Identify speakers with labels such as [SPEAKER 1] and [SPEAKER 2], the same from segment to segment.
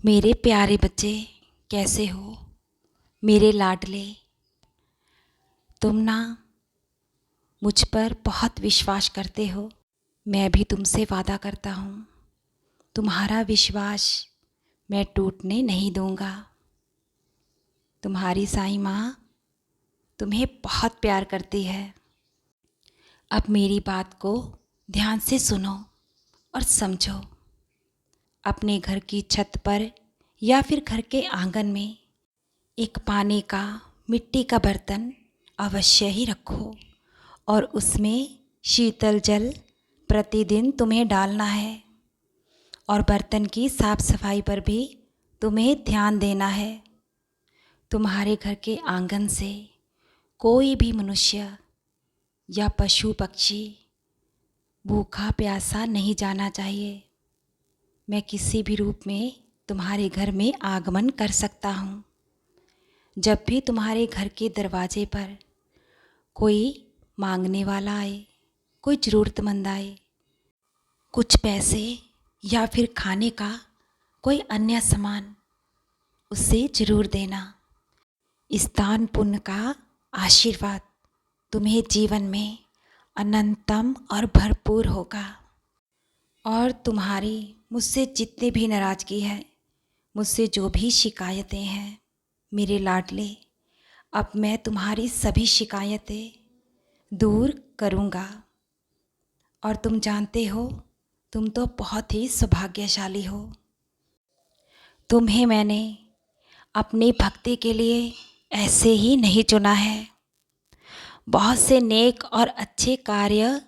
[SPEAKER 1] मेरे प्यारे बच्चे, कैसे हो मेरे लाडले। तुम ना मुझ पर बहुत विश्वास करते हो। मैं भी तुमसे वादा करता हूँ, तुम्हारा विश्वास मैं टूटने नहीं दूँगा। तुम्हारी साईं माँ तुम्हें बहुत प्यार करती है। अब मेरी बात को ध्यान से सुनो और समझो। अपने घर की छत पर या फिर घर के आंगन में एक पानी का मिट्टी का बर्तन अवश्य ही रखो और उसमें शीतल जल प्रतिदिन तुम्हें डालना है। और बर्तन की साफ सफाई पर भी तुम्हें ध्यान देना है। तुम्हारे घर के आंगन से कोई भी मनुष्य या पशु पक्षी भूखा प्यासा नहीं जाना चाहिए। मैं किसी भी रूप में तुम्हारे घर में आगमन कर सकता हूँ। जब भी तुम्हारे घर के दरवाजे पर कोई मांगने वाला आए, कोई ज़रूरतमंद आए, कुछ पैसे या फिर खाने का कोई अन्य सामान, उसे ज़रूर देना। इस दान पुण्य का आशीर्वाद तुम्हें जीवन में अनंतम और भरपूर होगा। और तुम्हारी मुझसे जितनी भी नाराज़गी है, मुझसे जो भी शिकायतें हैं मेरे लाडले, अब मैं तुम्हारी सभी शिकायतें दूर करूँगा। और तुम जानते हो, तुम तो बहुत ही सौभाग्यशाली हो। तुम्हें मैंने अपनी भक्ति के लिए ऐसे ही नहीं चुना है। बहुत से नेक और अच्छे कार्य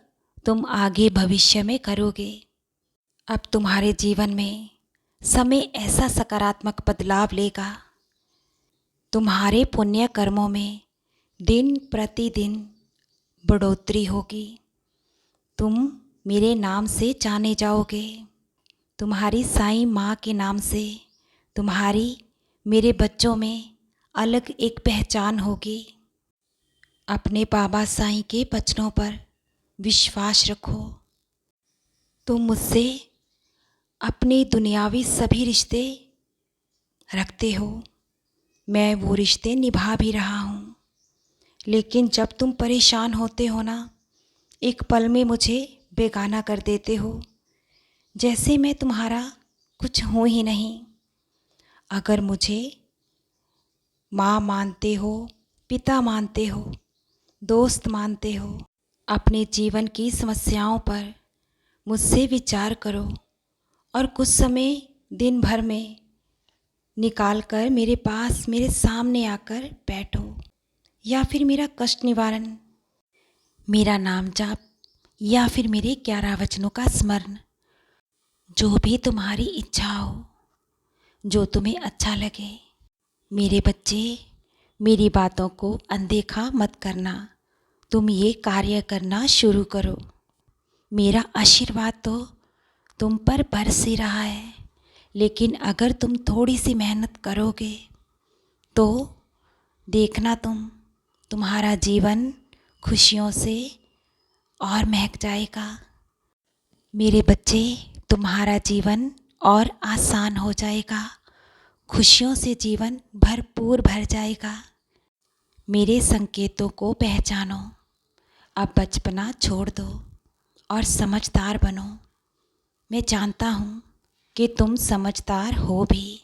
[SPEAKER 1] तुम आगे भविष्य में करोगे। अब तुम्हारे जीवन में समय ऐसा सकारात्मक बदलाव लेगा। तुम्हारे पुण्य कर्मों में दिन प्रतिदिन बढ़ोतरी होगी। तुम मेरे नाम से जाने जाओगे। तुम्हारी साईं माँ के नाम से तुम्हारी मेरे बच्चों में अलग एक पहचान होगी। अपने बाबा साईं के वचनों पर विश्वास रखो। तुम मुझसे अपने दुनियावी सभी रिश्ते रखते हो। मैं वो रिश्ते निभा भी रहा हूँ। लेकिन जब तुम परेशान होते हो ना, एक पल में मुझे बेगाना कर देते हो, जैसे मैं तुम्हारा कुछ हूँ ही नहीं। अगर मुझे माँ मानते हो, पिता मानते हो, दोस्त मानते हो, अपने जीवन की समस्याओं पर मुझसे विचार करो और कुछ समय दिन भर में निकाल कर मेरे पास, मेरे सामने आकर बैठो। या फिर मेरा कष्ट निवारण, मेरा नाम जाप या फिर मेरे 11 वचनों का स्मरण, जो भी तुम्हारी इच्छा हो, जो तुम्हें अच्छा लगे। मेरे बच्चे, मेरी बातों को अनदेखा मत करना। तुम ये कार्य करना शुरू करो। मेरा आशीर्वाद तो तुम पर बरस ही रहा है। लेकिन अगर तुम थोड़ी सी मेहनत करोगे तो देखना, तुम्हारा जीवन खुशियों से और महक जाएगा। मेरे बच्चे, तुम्हारा जीवन और आसान हो जाएगा। खुशियों से जीवन भरपूर भर जाएगा। मेरे संकेतों को पहचानो। अब बचपना छोड़ दो और समझदार बनो। मैं जानता हूँ कि तुम समझदार हो भी।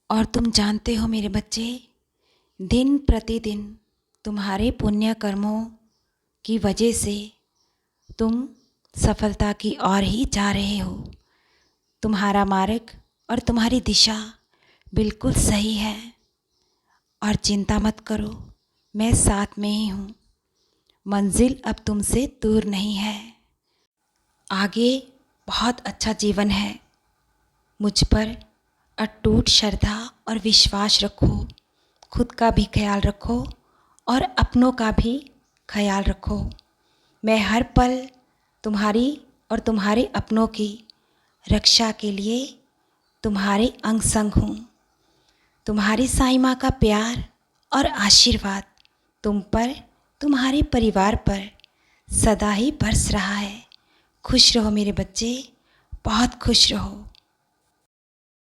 [SPEAKER 1] और तुम जानते हो मेरे बच्चे, दिन प्रतिदिन तुम्हारे पुण्य कर्मों की वजह से तुम सफलता की ओर ही जा रहे हो। तुम्हारा मार्ग और तुम्हारी दिशा बिल्कुल सही है। और चिंता मत करो, मैं साथ में ही हूँ। मंजिल अब तुमसे दूर नहीं है। आगे बहुत अच्छा जीवन है। मुझ पर अटूट श्रद्धा और विश्वास रखो। खुद का भी ख्याल रखो और अपनों का भी ख्याल रखो। मैं हर पल तुम्हारी और तुम्हारे अपनों की रक्षा के लिए तुम्हारे अंग संग हूँ। तुम्हारी साईं माँ का प्यार और आशीर्वाद तुम पर, तुम्हारे परिवार पर सदा ही बरस रहा है। खुश रहो मेरे बच्चे, बहुत खुश रहो।